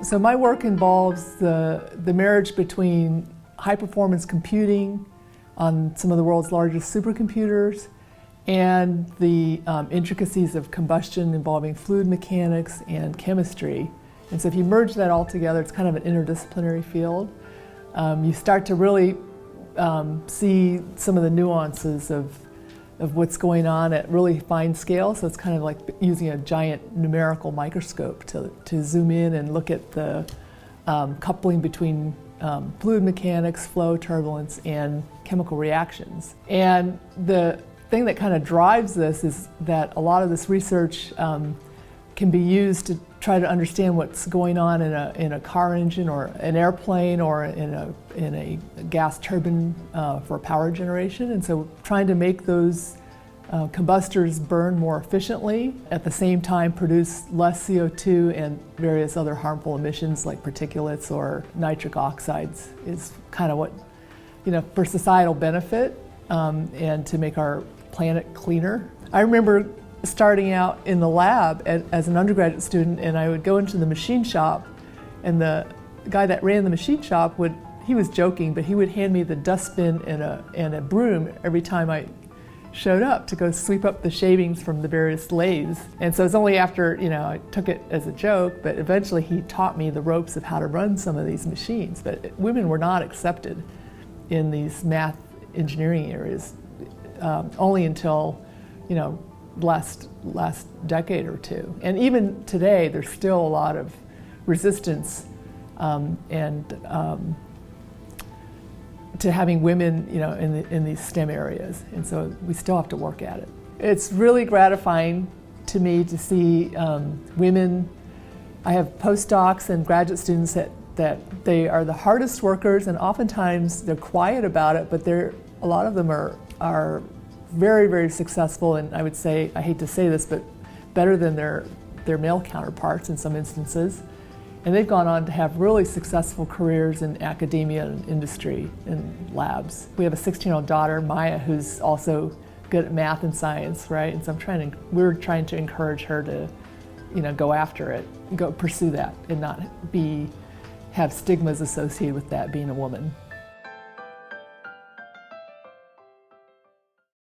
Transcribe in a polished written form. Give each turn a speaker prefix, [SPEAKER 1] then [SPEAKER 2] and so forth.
[SPEAKER 1] So my work involves the marriage between high-performance computing on some of the world's largest supercomputers and the intricacies of combustion involving fluid mechanics and chemistry. And so if you merge that all together, it's kind of an interdisciplinary field. You start to really see some of the nuances of what's going on at really fine scale. So it's kind of like using a giant numerical microscope to zoom in and look at the coupling between fluid mechanics, flow, turbulence, and chemical reactions. And the thing that kind of drives this is that a lot of this research can be used to try to understand what's going on in a car engine or an airplane or in a gas turbine for power generation. And so trying to make those combustors burn more efficiently, at the same time produce less CO2 and various other harmful emissions like particulates or nitric oxides is kind of what, for societal benefit and to make our planet cleaner. I remember starting out in the lab as an undergraduate student, and I would go into the machine shop, and the guy that ran the machine shop he was joking, but he would hand me the dustbin and a broom every time I showed up to go sweep up the shavings from the various lathes. And so it's only after, I took it as a joke, but eventually he taught me the ropes of how to run some of these machines. But women were not accepted in these math engineering areas only until, last decade or two. And even today, there's still a lot of resistance to having women, in these STEM areas. And so we still have to work at it. It's really gratifying to me to see women. I have postdocs and graduate students that they are the hardest workers, and oftentimes they're quiet about it, but a lot of them are very, very successful, and I would say, I hate to say this, but better than their male counterparts in some instances. And they've gone on to have really successful careers in academia and industry and labs. We have a 16-year-old daughter, Maya, who's also good at math and science, right? And so we're trying to encourage her to, go after it, go pursue that, and not have stigmas associated with that being a woman.